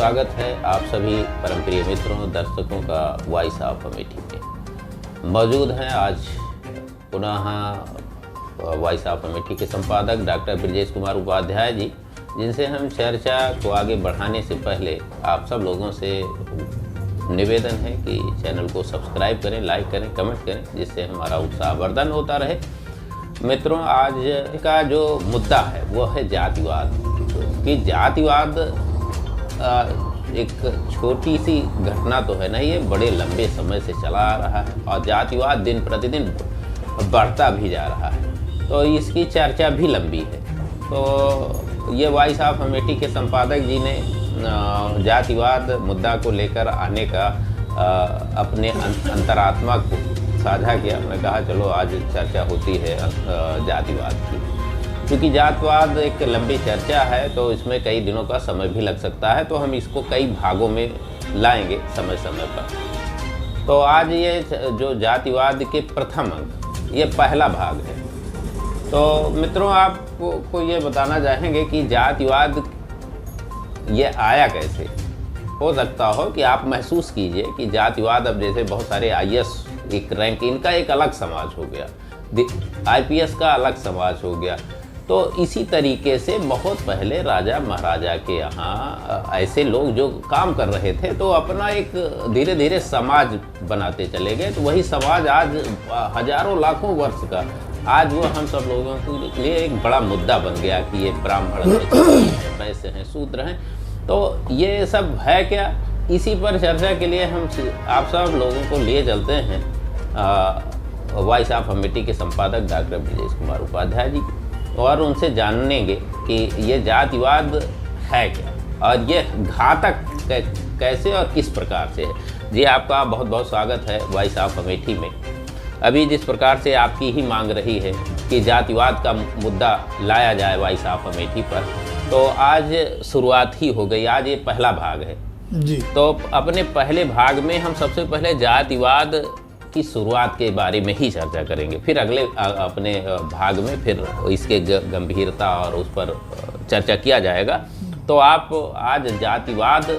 स्वागत है आप सभी परम प्रिय मित्रों दर्शकों का वॉइस ऑफ अमेठी में। मौजूद हैं आज पुनः वॉइस ऑफ अमेठी के संपादक डॉक्टर ब्रजेश कुमार उपाध्याय जी, जिनसे हम चर्चा को आगे बढ़ाने से पहले आप सब लोगों से निवेदन है कि चैनल को सब्सक्राइब करें, लाइक करें, कमेंट करें, जिससे हमारा उत्साहवर्धन होता रहे। मित्रों, आज का जो मुद्दा है वो है जातिवाद। कि जातिवाद एक छोटी सी घटना तो है नहीं, ये बड़े लंबे समय से चला आ रहा है और जातिवाद दिन प्रतिदिन बढ़ता भी जा रहा है, तो इसकी चर्चा भी लंबी है। तो ये वॉइस ऑफ अमेठी के संपादक जी ने जातिवाद मुद्दा को लेकर आने का अपने अंतरात्मा को साझा किया। मैं कहा चलो आज चर्चा होती है जातिवाद की, क्योंकि जातिवाद एक लंबी चर्चा है तो इसमें कई दिनों का समय भी लग सकता है, तो हम इसको कई भागों में लाएंगे समय समय पर। तो आज ये जो जातिवाद के प्रथम अंक, ये पहला भाग है। तो मित्रों, आपको ये बताना चाहेंगे कि जातिवाद ये आया कैसे। हो सकता हो कि आप महसूस कीजिए कि जातिवाद, अब जैसे बहुत सारे आईएएस एक रैंक, इनका एक अलग समाज हो गया, आईपीएस का अलग समाज हो गया। तो इसी तरीके से बहुत पहले राजा महाराजा के यहाँ ऐसे लोग जो काम कर रहे थे तो अपना एक धीरे धीरे समाज बनाते चले गए। तो वही समाज आज हजारों लाखों वर्ष का आज वो हम सब लोगों के लिए एक बड़ा मुद्दा बन गया कि ये ब्राह्मण हैं, वैसे हैं, शूद्र हैं। तो ये सब है क्या, इसी पर चर्चा के लिए हम आप सब लोगों को लिए चलते हैं वॉइस ऑफ अमेठी के संपादक डॉक्टर ब्रजेश कुमार उपाध्याय जी, और उनसे जानेंगे कि ये जातिवाद है क्या और ये घातक कैसे और किस प्रकार से है। जी, आपका बहुत बहुत स्वागत है वॉइस ऑफ अमेठी में। अभी जिस प्रकार से आपकी ही मांग रही है कि जातिवाद का मुद्दा लाया जाए वॉइस ऑफ अमेठी पर, तो आज शुरुआत ही हो गई। आज ये पहला भाग है जी। तो अपने पहले भाग में हम सबसे पहले जातिवाद की शुरुआत के बारे में ही चर्चा करेंगे, फिर अगले अपने भाग में फिर इसके गंभीरता और उस पर चर्चा किया जाएगा। तो आप आज जातिवाद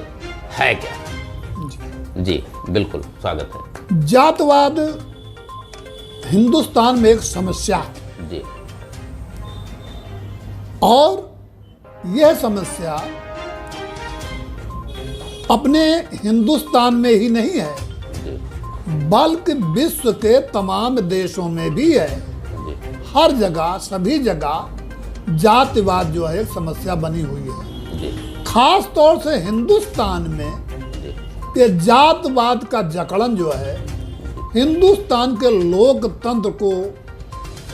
है क्या? जी बिल्कुल, स्वागत है। जातवाद हिंदुस्तान में एक समस्या है जी, और यह समस्या अपने हिंदुस्तान में ही नहीं है, बल्कि विश्व के तमाम देशों में भी है। हर जगह, सभी जगह जातिवाद जो है एक समस्या बनी हुई है। खास तौर से हिंदुस्तान में ये जातवाद का जकड़न जो है हिंदुस्तान के लोकतंत्र को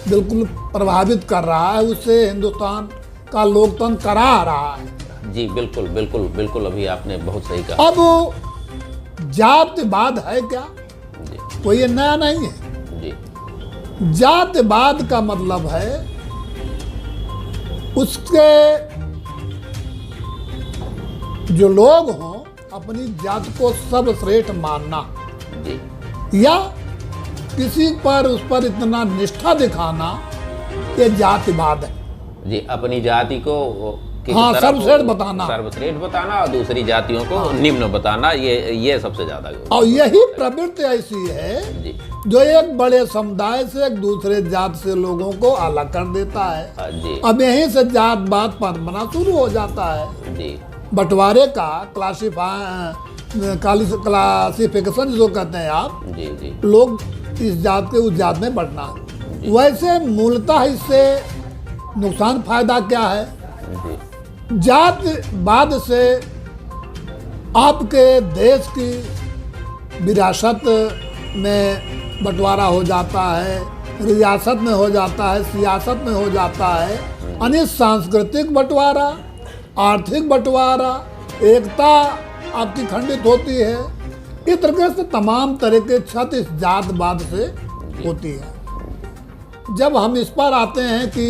बिल्कुल प्रभावित कर रहा है, उससे हिंदुस्तान का लोकतंत्र करा रहा है। जी बिल्कुल बिल्कुल बिल्कुल, अभी आपने बहुत सही कहा। अब जातिवाद है क्या, कोई ये नया नहीं है। जी, जातिवाद का मतलब है उसके जो लोग हों अपनी जात को सर्वश्रेष्ठ मानना जी, या किसी पर उस पर इतना निष्ठा दिखाना, ये जातिवाद है। जी, अपनी जाति को हाँ, सर्वश्रेष्ठ बताना और दूसरी जातियों को निम्न बताना, ये सबसे ज्यादा। और यही प्रवृत्ति ऐसी है जी, जो एक बड़े समुदाय से एक दूसरे जात से लोगों को अलग कर देता है। जी, अब यहीं से जात-पात बनना शुरू हो जाता है। जी, बंटवारे का क्लासिफिकेशन जिसको कहते हैं आप, जी, जी, लोग इस जात के उस जात में बढ़ना। वैसे मूलतः इससे नुकसान फायदा क्या है? जी, जातवाद से आपके देश की विरासत में बंटवारा हो जाता है, रियासत में हो जाता है, सियासत में हो जाता है, यानी सांस्कृतिक बंटवारा, आर्थिक बंटवारा, एकता आपकी खंडित होती है। इस तरीके से तमाम तरह के क्षति इस जातवाद से होती है। जब हम इस पर आते हैं कि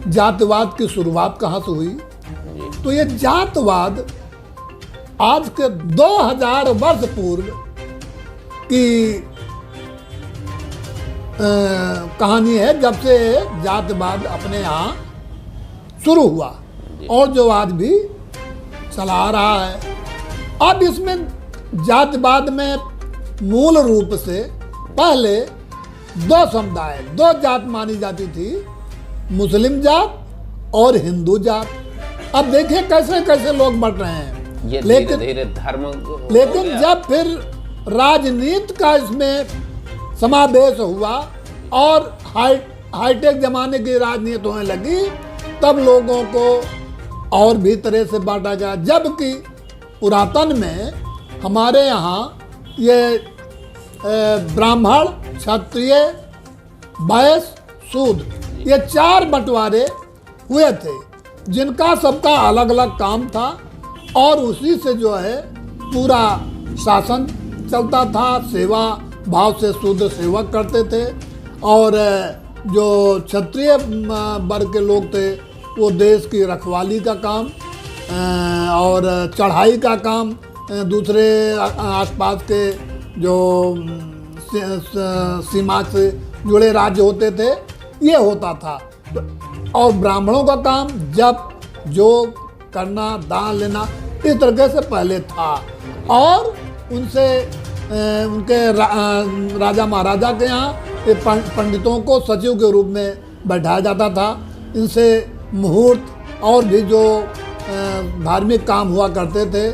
जातिवाद की शुरुआत कहाँ से हुई, तो ये जातवाद आज के 2000 वर्ष पूर्व की कहानी है, जब से जातवाद अपने यहाँ शुरू हुआ और जो आज भी चला रहा है। अब इसमें जातिवाद में मूल रूप से पहले दो समुदाय, दो जात मानी जाती थी, मुस्लिम जात और हिंदू जात। अब देखिए कैसे कैसे लोग बढ़ रहे हैं। ये लेकिन धीरे धर्म लेकिन जब फिर राजनीति का इसमें समावेश हुआ और हाईटेक जमाने की राजनीति होने लगी, तब लोगों को और भी तरह से बांटा गया। जबकि पुरातन में हमारे यहाँ ये ब्राह्मण, क्षत्रिय, वैश्य, शूद्र, ये चार बंटवारे हुए थे, जिनका सबका अलग अलग काम था और उसी से जो है पूरा शासन चलता था। सेवा भाव से शूद्र सेवक करते थे और जो क्षत्रिय वर्ग के लोग थे वो देश की रखवाली का काम और चढ़ाई का काम, दूसरे आसपास के जो सीमा से जुड़े राज्य होते थे ये होता था। और ब्राह्मणों का काम जप, जोग करना, दान लेना इस तरीके से पहले था। और उनसे उनके राजा महाराजा के यहाँ पंडितों को सचिव के रूप में बैठाया जाता था। इनसे मुहूर्त और भी जो धार्मिक काम हुआ करते थे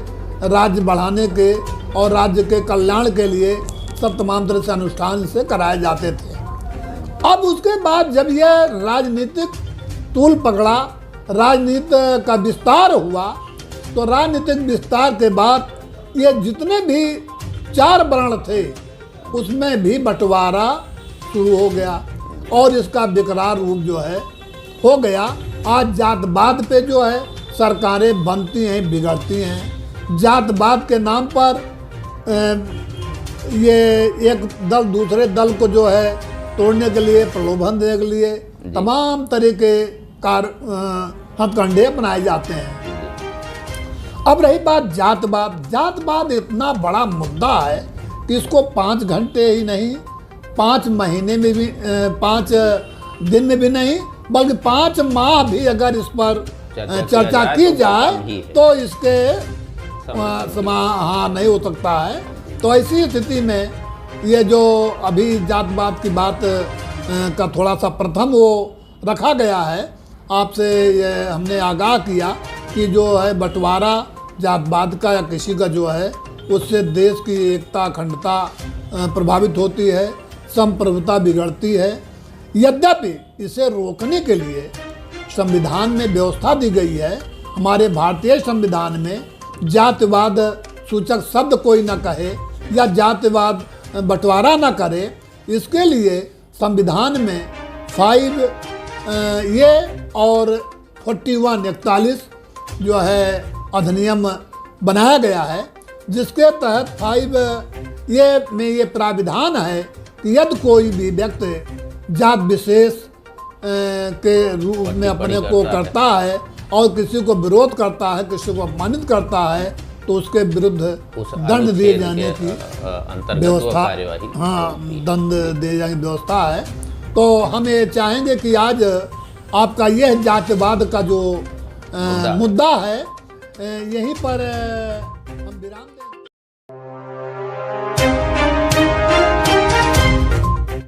राज्य बढ़ाने के और राज्य के कल्याण के लिए सब तमाम तरह से अनुष्ठान से कराए जाते थे। अब उसके बाद जब यह राजनीतिक तूल पकड़ा, राजनीति का विस्तार हुआ, तो राजनीतिक विस्तार के बाद ये जितने भी चार वर्ण थे उसमें भी बंटवारा शुरू हो गया और इसका विकराल रूप जो है हो गया। आज जातवाद पे जो है सरकारें बनती हैं, बिगड़ती हैं। जातवाद के नाम पर ये एक दल दूसरे दल को जो है तोड़ने के लिए, प्रलोभन देने के लिए तमाम तरह के हथकंडे बनाए जाते हैं। अब रही बात जातवाद, जातवाद इतना बड़ा मुद्दा है कि इसको 5 घंटे ही नहीं, 5 महीने में भी, 5 दिन में भी नहीं, बल्कि 5 माह भी अगर इस पर चर्चा की जाए तो इसके समाधान नहीं हो सकता है। तो ऐसी स्थिति में ये जो अभी जातवाद की बात का थोड़ा सा प्रथम वो रखा गया है, आपसे ये हमने आगाह किया कि जो है बंटवारा जातवाद का या किसी का जो है उससे देश की एकता, अखंडता प्रभावित होती है, संप्रभुता बिगड़ती है। यद्यपि इसे रोकने के लिए संविधान में व्यवस्था दी गई है। हमारे भारतीय संविधान में जातिवाद सूचक शब्द कोई न कहे या जातिवाद बंटवारा न करे, इसके लिए संविधान में 5 ये और 41 जो है अधिनियम बनाया गया है, जिसके तहत 5 ये में ये प्राविधान है कि यदि कोई भी व्यक्ति जात विशेष के रूप में अपने को करता है और किसी को विरोध करता है, किसी को अपमानित करता है, तो उसके विरुद्ध दंड दिए जाने की व्यवस्था, हाँ, दंड दिए जाने की व्यवस्था है। तो हम ये चाहेंगे कि आज आपका यह जातिवाद का जो मुद्दा है यहीं पर